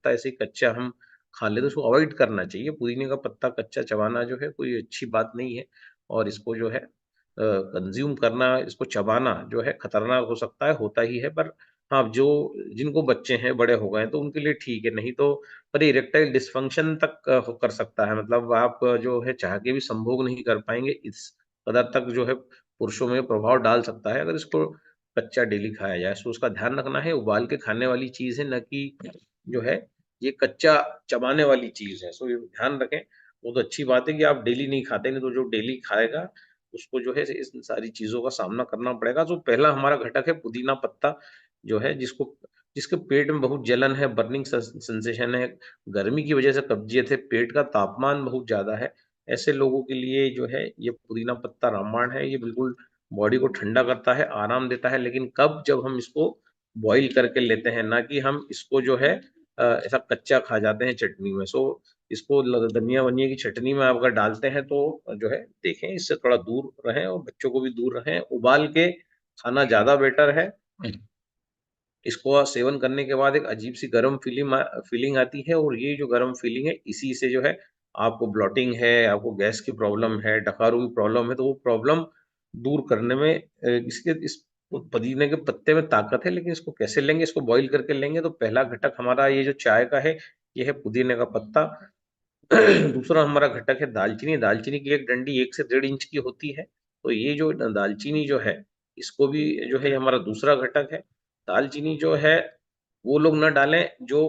पत्ता ऐसे ही कच्चा हम खा लें तो उसको अवॉइड करना चाहिए। पुदीने का पत्ता कच्चा चबाना जो है कोई अच्छी बात नहीं है और इसको जो है कंज़्यूम करना, इसको चबाना जो है खतरनाक हो सकता है, होता ही है पर हाँ, जो जिनको बच्चे हैं, बड़े हो गए हैं तो उनके लिए ठीक है, नहीं तो पर इरेक्टाइल डिसफंक्शन तक हो कर सकता है। मतलब आप जो है चाह के भी संभोग नहीं कर पाएँगे, इस कदर तक जो है पुरुषों में प्रभाव डाल सकता है अगर इसको कच्चा डेली खाया जाए। सो उसका ध्यान रखना है, उबाल के खाने वाली चीज़ है, ना कि जो है ये कच्चा चबाने वाली चीज़ है। सो ये ध्यान रखें, वो तो अच्छी बात है कि आप डेली नहीं खाते, नहीं तो जो डेली खाएगा उसको जो है इस सारी चीज़ों का सामना करना पड़ेगा। तो पहला हमारा घटक है पुदीना पत्ता जो है जिसके पेट में बहुत जलन है, बर्निंग सेंसेशन है, गर्मी की वजह से कब्ज़ियत है, पेट का तापमान बहुत ज़्यादा है, ऐसे लोगों के लिए जो है ये पुदीना पत्ता रामबाण है। ये बिल्कुल बॉडी को ठंडा करता है, आराम देता है, लेकिन कब जब हम इसको बॉयल करके लेते हैं, ना कि हम इसको जो है ऐसा कच्चा खा जाते हैं चटनी में। सो इसको धनिया-वनिया की चटनी में आप अगर डालते हैं तो जो है देखें इससे थोड़ा दूर रहें और बच्चों को भी दूर रहें। उबाल के खाना ज़्यादा बेटर है। इसको सेवन करने के बाद एक अजीब-सी गरम फीलिंग आती है और ये जो गरम फीलिंग है, इसी से जो है आपको ब्लॉटिंग है, आपको गैस की प्रॉब्लम है, डकारों की प्रॉब्लम है, तो वो प्रॉब्लम दूर करने में इस पुदीने के पत्ते में ताकत है, लेकिन इसको कैसे लेंगे? इसको बॉयल करके लेंगे, तो पहला घटक हमारा ये जो चाय का है, ये है पुदीने का पत्ता। दूसरा हमारा घटक है दालचीनी। दालचीनी की एक डंडी 1 से 1.5 इंच की होती है, तो ये जो दालचीनी जो है, इसको भी जो है ये हमारा दूसरा घटक है। दालचीनी जो है, वो लोग ना डालें जो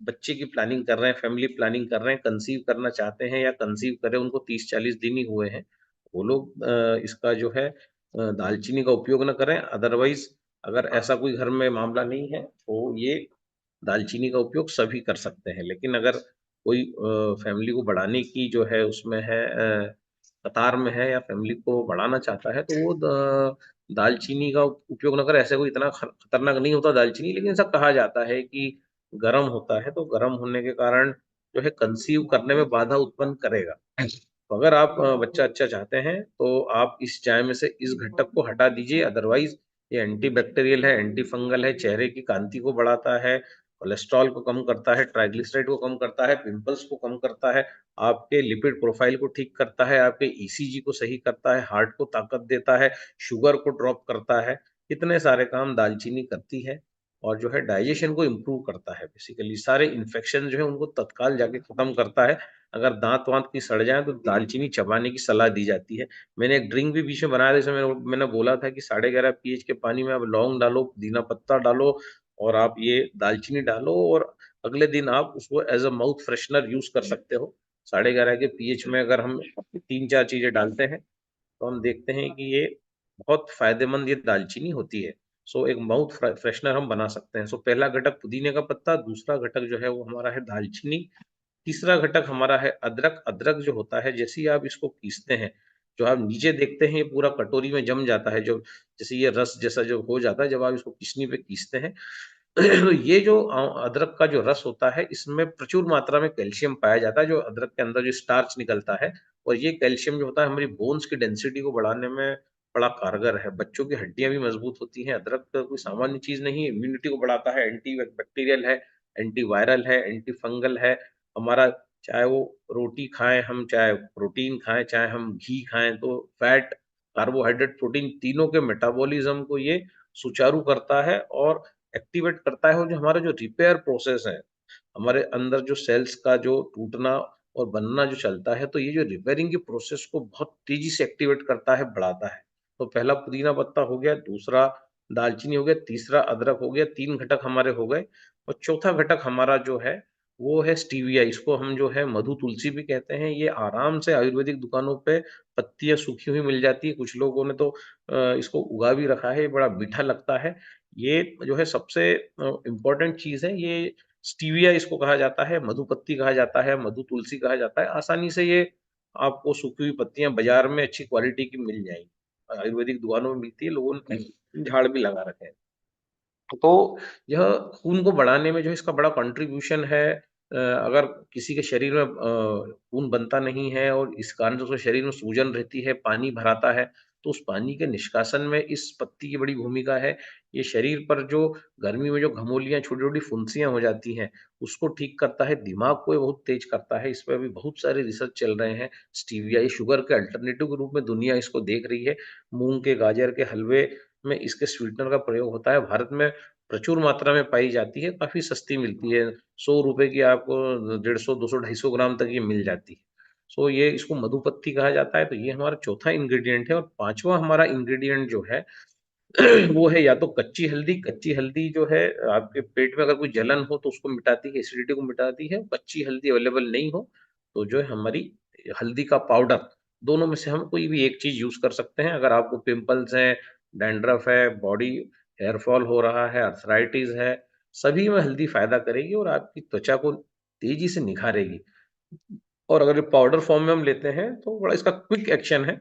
बच्चे की प्लानिंग कर रहे हैं, फैमिली प्लानिंग कर रहे हैं, कंसीव करना चाहते हैं या कंसीव करें उनको 30-40 दिन ही हुए हैं। वो लोग इसका जो है दालचीनी का उपयोग ना करें। अदरवाइज़ अगर ऐसा कोई घर में मामला नहीं है, तो ये दालचीनी का उपयोग सभी कर सकते हैं। लेकिन अगर कोई फैमिली को बढ़ाने की जो है उसमें है कतार में है या फैमिली को बढ़ाना चाहता है, तो वो दालचीनी का उपयोग ना करे। ऐसे कोई इतना खतरनाक नहीं होता दालचीनी, लेकिन ऐसा कहा जाता है कि गरम होता है, तो गरम होने के कारण जो है कंसीव करने में बाधा उत्पन्न करेगा। तो अगर आप बच्चा अच्छा चाहते हैं, तो आप इस चाय में से इस घटक को हटा दीजिए, अदरवाइज़ ये एंटीबैक्टीरियल है, एंटी फंगल है, चेहरे की कांति को बढ़ाता है, कोलेस्ट्रॉल को कम करता है, ट्राइग्लिसराइड को कम करता है, पिंपल्स को कम करता है, आपके लिपिड प्रोफाइल को ठीक करता है, आपके ईसीजी को सही करता है, हार्ट को ताकत देता है, शुगर को ड्रॉप करता है। इतने सारे काम दालचीनी करती है और जो है डाइजेशन को इम्प्रूव करता है बेसिकली। सारे इन्फेक्शन जो है उनको तत्काल जाके खत्म करता है। अगर दाँत-वाँत की सड़ जाएँ तो दालचीनी चबाने की सलाह दी जाती है। मैंने एक ड्रिंक भी बीच में बनाया था जिसमें मैंने बोला था कि 11.5 पीएच के पानी में आप लौंग डालो, पुदीना पत्ता डालो और आप ये दालचीनी डालो और अगले दिन आप उसको as a mouth freshener use कर सकते हो। 11.5 के पीएच में अगर हम 3-4 चीज़ें डालते हैं, तो हम देखते हैं कि ये बहुत फ़ायदेमंद ये दालचीनी होती है। सो एक माउथ फ्रेशनर हम बना सकते हैं। सो पहला घटक पुदीने का पत्ता, दूसरा घटक जो है वो हमारा है दालचीनी, तीसरा घटक हमारा है अदरक। अदरक जो होता है जैसे ही आप इसको पीसते हैं, जो आप नीचे देखते हैं ये पूरा कटोरी में जम जाता है, जो जैसे ये रस जैसा जो हो जाता है जब आप इसको पीसनी पे पीसते हैं, तो ये जो अदरक का जो रस होता है इसमें प्रचुर मात्रा में कैल्शियम पाया जाता है, जो अदरक के अंदर जो स्टार्च निकलता है और ये कैल्शियम जो होता है हमारी बोन्स की डेंसिटी को बढ़ाने में बड़ा कारगर है। बच्चों की हड्डियाँ भी मजबूत होती हैं। अदरक कोई सामान्य चीज़ नहीं है, इम्यूनिटी को बढ़ाता है, एंटी बैक्टीरियल है, एंटी वायरल है, एंटी फंगल है। हमारा चाहे वो रोटी खाएँ हम, चाहे प्रोटीन खाएँ, चाहे हम घी खाएँ, तो फैट, कार्बोहाइड्रेट, प्रोटीन तीनों के मेटाबॉलिज़्म को ये सुचारू करता है और एक्टिवेट करता है और जो हमारा जो रिपेयर प्रोसेस है, हमारे अंदर जो सेल्स का जो टूटना और बनना जो चलता है, तो ये जो रिपेयरिंग की प्रोसेस को बहुत तेज़ी से एक्टिवेट करता है, बढ़ाता है। तो पहला पुदीना पत्ता हो गया, दूसरा दालचीनी हो गया, तीसरा अदरक हो गया, 3 घटक हमारे हो गए और चौथा घटक हमारा जो है, वो है स्टीविया। इसको हम जो है मधु तुलसी भी कहते हैं। ये आराम से आयुर्वेदिक दुकानों पे पत्तियाँ सूखी हुई मिल जाती है। कुछ लोगों ने तो इसको उगा भी रखा है, ये बड़ा मीठा लगता है। ये जो है सबसे इम्पोर्टेंट चीज़ है, ये स्टीविया इसको कहा जाता है, मधुपत्ती कहा जाता है, मधु तुलसी कहा जाता है। आसानी से ये आपको सूखी हुई पत्तियाँ बाज़ार में अच्छी क्वालिटी की मिल जाएँगी। आयुर्वेदिक दुकानों में मिलती है, लोगों ने झाड़ भी लगा रखे हैं। तो यह खून को बढ़ाने में जो इसका बड़ा कंट्रीब्यूशन है। अगर किसी के शरीर में खून बनता नहीं है और इस कारण से उसके शरीर में सूजन रहती है, पानी भर आता है, तो उस पानी के निष्कासन में इस पत्ती की बड़ी भूमिका है। ये शरीर पर जो गर्मी में जो घमौलियाँ, छोटी-छोटी फुंसियाँ हो जाती हैं, उसको ठीक करता है, दिमाग को ये बहुत तेज करता है। इस पे अभी बहुत सारे रिसर्च चल रहे हैं। स्टीविया ये शुगर के अल्टरनेटिव के रूप में दुनिया इसको देख रही है। मूँग के, गाजर के हलवे में इसके स्वीटनर का प्रयोग होता है। भारत में प्रचुर मात्रा में पाई जाती है, काफ़ी सस्ती मिलती है। ₹100 की आपको 150, 200, 250 ग्राम तक ये मिल जाती है। सो ये इसको मधुपत्ती कहा जाता है, तो ये हमारा चौथा इंग्रीडिएंट है और पाँचवाँ हमारा इंग्रीडिएंट जो है वो है या तो कच्ची हल्दी। कच्ची हल्दी जो है आपके पेट में अगर कोई जलन हो तो उसको मिटाती है, एसिडिटी को मिटाती है। कच्ची हल्दी अवेलेबल नहीं हो तो जो है हमारी हल्दी का पाउडर, दोनों में से हम कोई भी एक चीज़ यूज़ कर सकते हैं। अगर आपको पिंपल्स हैं, डैंड्रफ है, बॉडी हेयर फॉल हो रहा है, आर्थराइटिस है, सभी में हल्दी फ़ायदा करेगी और आपकी त्वचा को तेज़ी से निखारेगी। और अगर पाउडर फॉर्म में हम लेते हैं तो बड़ा इसका क्विक एक्शन है।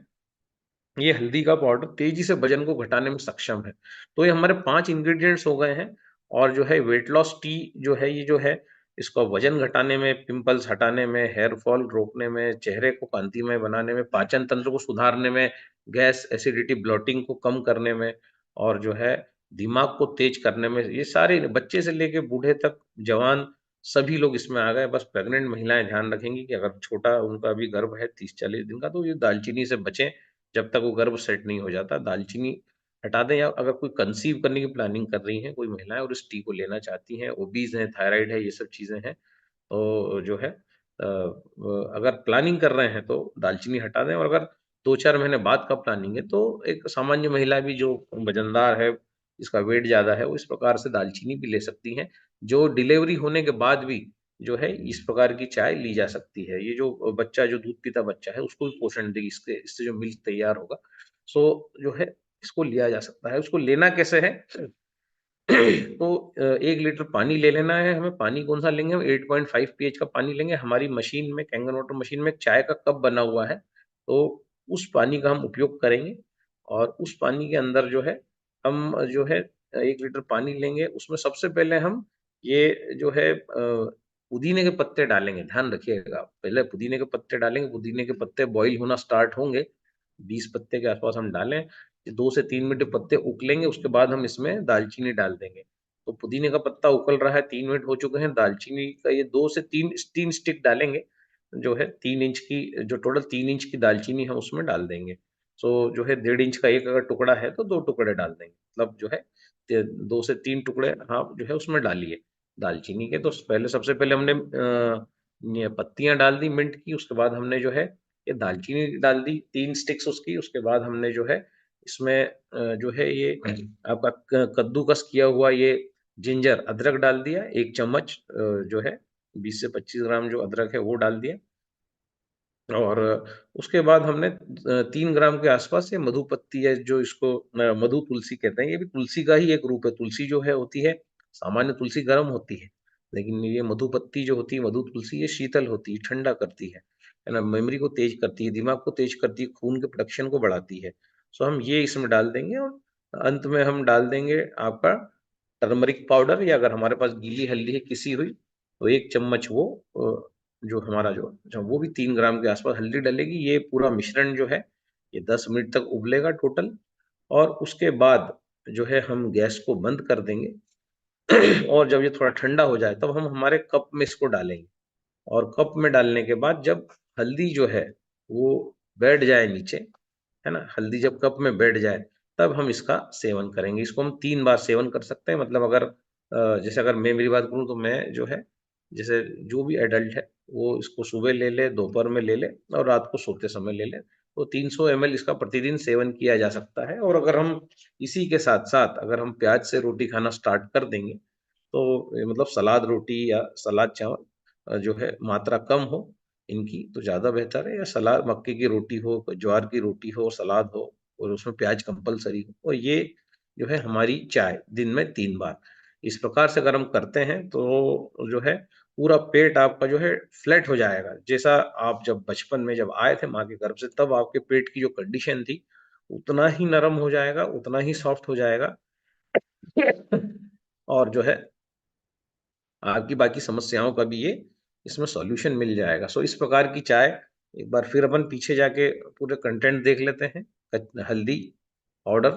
ये हल्दी का पाउडर तेज़ी से वज़न को घटाने में सक्षम है। तो ये हमारे 5 इंग्रीडिएंट्स हो गए हैं और जो है वेट लॉस टी जो है ये जो है इसका वज़न घटाने में, पिंपल्स हटाने में, हेयर फॉल रोकने में, चेहरे को कांतिमय बनाने में, पाचन तंत्र को सुधारने में, गैस, एसिडिटी, ब्लोटिंग को कम करने में और जो है दिमाग को तेज़ करने में, ये सारे बच्चे से लेके बूढ़े तक, जवान सभी लोग इसमें आ गए। बस प्रेग्नेंट महिलाएँ ध्यान रखेंगी कि अगर छोटा उनका अभी गर्भ है 30-40 दिन का तो ये दालचीनी से बचें। जब तक वो गर्भ सेट नहीं हो जाता, दालचीनी हटा दें या अगर कोई कंसीव करने की प्लानिंग कर रही हैं कोई महिलाएँ और इस टी को लेना चाहती हैं, ओबीज़ हैं, थायराइड है, ये सब चीज़ें हैं, तो जो है अगर प्लानिंग कर रहे हैं तो दालचीनी हटा दें और अगर 2-4 महीने बाद का प्लानिंग है, तो एक सामान्य महिला भी जो वज़नदार है, जिसका वेट ज़्यादा है, वो इस प्रकार से दालचीनी भी ले सकती हैं। जो डिलीवरी होने के बाद भी जो है इस प्रकार की चाय ली जा सकती है। ये जो बच्चा जो दूध पीता बच्चा है, उसको भी पोषण देगी इससे जो मिल्क तैयार होगा। सो जो है इसको लिया जा सकता है। उसको लेना कैसे है? तो 1 लीटर पानी ले लेना है हमें, पानी कौन-सा लेंगे हम 8.5 पीएच का पानी लेंगे, हमारी मशीन में कैंगन वाटर मशीन में एक चाय का कप बना हुआ है, तो उस पानी का हम उपयोग करेंगे और उस पानी के अंदर जो है हम जो है 1 लीटर पानी लेंगे, उसमें सबसे पहले हम ये जो है पुदीने के पत्ते डालेंगे, ध्यान रखिएगा। पहले पुदीने के पत्ते डालेंगे, पुदीने के पत्ते बॉयल होना स्टार्ट होंगे, 20 पत्ते के आस-पास हम डालें 2 से 3 मिनट पत्ते उबलेंगे, उसके बाद हम इसमें दालचीनी डाल देंगे। तो पुदीने का पत्ता उबल रहा है, 3 मिनट हो चुके हैं, दालचीनी का ये 2 से 3 स्टिक डालेंगे, जो है 3 इंच की जो टोटल 3 इंच की दालचीनी है उसमें डाल देंगे। सो जो है 1.5 इंच का एक अगर टुकड़ा है तो 2 टुकड़े डाल देंगे। मतलब जो है 2 से 3 टुकड़े आप जो है उसमें डालिए दालचीनी के। तो पहले सबसे पहले हमने ये पत्तियाँ डाल दी मिंट की, उसके बाद हमने जो है ये दालचीनी डाल दी 3 स्टिक्स उसकी, उसके बाद हमने जो है इसमें जो है ये आपका क कद्दूकस किया हुआ ये जिंजर अदरक डाल दिया 1 चम्मच जो है 20 से 25 ग्राम जो अदरक है वो डाल दिया और उसके बाद हमने 3 ग्राम के आसपास ये मधुपत्ती है जो इसको मधु तुलसी कहते हैं, ये भी तुलसी का ही एक रूप है। तुलसी जो है होती है, सामान्य तुलसी गर्म होती है, लेकिन ये मधुपत्ती जो होती है, मधु तुलसी ये शीतल होती है, ठंडा करती है ना? मेमोरी को तेज करती है, दिमाग को तेज करती है, खून के प्रोडक्शन को बढ़ाती है। सो हम ये इसमें डाल देंगे और अंत में हम डाल देंगे आपका टर्मरिक पाउडर या अगर हमारे पास गीली हल्दी है पिसी हुई, तो 1 चम्मच वो जो हमारा जो अच्छा वो भी 3 ग्राम के आसपास हल्दी डलेगी। ये पूरा मिश्रण जो है, ये 10 मिनट तक उबलेगा टोटल और उसके बाद जो है हम गैस को बंद कर देंगे और जब ये थोड़ा ठंडा हो जाए, तब हम हमारे कप में इसको डालेंगे और कप में डालने के बाद जब हल्दी जो है, वो बैठ जाए नीचे, है ना? हल्दी जब कप में बैठ जाए, तब हम इसका सेवन करेंगे। इसको हम 3 बार सेवन कर सकते हैं मतलब अगर जैसे अगर मैं मेरी बात करूँ तो मैं जो है, जैसे जो भी एडल्ट है, वो इसको सुबह ले ले, दोपहर में ले ले और रात को सोते समय ले ले। तो 300 एमएल इसका प्रतिदिन सेवन किया जा सकता है और अगर हम इसी के साथ-साथ अगर हम प्याज से रोटी खाना स्टार्ट कर देंगे, तो मतलब सलाद रोटी या सलाद चावल जो है मात्रा कम हो इनकी तो ज़्यादा बेहतर है या सलाद मक्के की रोटी हो, ज्वार की रोटी हो, सलाद हो और उसमें प्याज कंपल्सरी हो और ये जो है हमारी चाय दिन में 3 बार। इस प्रकार से अगर हम करते हैं तो जो है पूरा पेट आपका जो है फ्लैट हो जाएगा। जैसा आप जब बचपन में जब आए थे माँ के गर्भ से तब आपके पेट की जो कंडीशन थी, उतना ही नरम हो जाएगा, उतना ही सॉफ्ट हो जाएगा और जो है आपकी बाकी समस्याओं का भी ये इसमें सॉल्यूशन मिल जाएगा। सो इस प्रकार की चाय एक बार फिर अपन पीछे जाके पूरे कंटेंट देख लेते हैं। हल्दी पाउडर,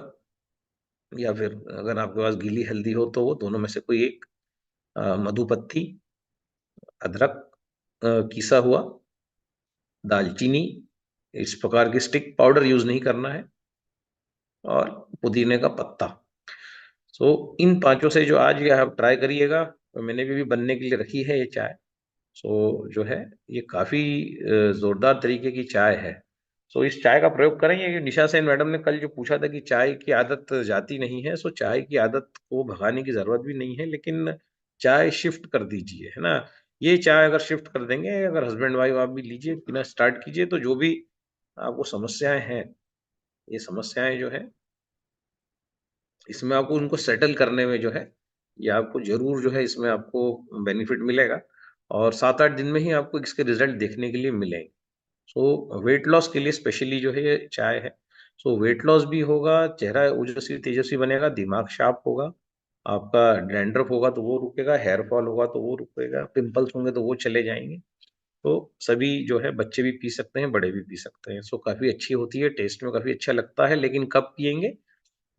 या फिर अगर आपके पास गीली हल्दी हो तो वो दोनों में से कोई एक, मधुपत्ती, अदरक किसा हुआ, दालचीनी, इस प्रकार की स्टिक पाउडर यूज नहीं करना है, और पुदीने का पत्ता। सो इन पांचों से जो आज ये आप ट्राई करिएगा, और मैंने भी बनने के लिए रखी है ये चाय। सो जो है ये काफी जोरदार तरीके की चाय है। सो इस चाय का प्रयोग करेंगे कि निशा सेन मैडम ने कल जो पूछा था कि चाय की आदत जाती नहीं है, सो चाय की आदत को भगाने की जरूरत भी नहीं है, लेकिन चाय शिफ्ट कर दीजिए, है ना। ये चाय अगर शिफ्ट कर देंगे, अगर हस्बैंड वाइफ आप भी लीजिए, पीना स्टार्ट कीजिए, तो जो भी आपको समस्याएं हैं, ये समस्याएं जो है इसमें आपको उनको सेटल करने में जो है, ये आपको ज़रूर जो है इसमें आपको बेनिफिट मिलेगा, और 7-8 दिन में ही आपको इसके रिज़ल्ट देखने के लिए मिलेंगे। सो वेट लॉस के लिए स्पेशली जो है ये चाय है। सो वेट लॉस भी होगा, चेहरा ओजस्वी तेजस्वी बनेगा, दिमाग शार्प होगा, आपका डैंड्रफ होगा तो वो रुकेगा, हेयर फॉल होगा तो वो रुकेगा, पिंपल्स होंगे तो वो चले जाएँगे। तो सभी जो है बच्चे भी पी सकते हैं, बड़े भी पी सकते हैं। सो काफ़ी अच्छी होती है, टेस्ट में काफ़ी अच्छा लगता है, लेकिन कब पिएँगे?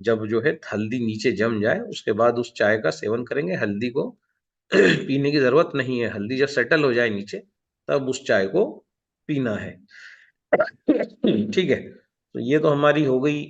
जब जो है हल्दी नीचे जम जाए, उसके बाद उस चाय का सेवन करेंगे। हल्दी को पीने की ज़रूरत नहीं है, हल्दी जब सेटल हो जाए नीचे, तब उस चाय को पीना है। ठीक है, तो ये तो हमारी हो गई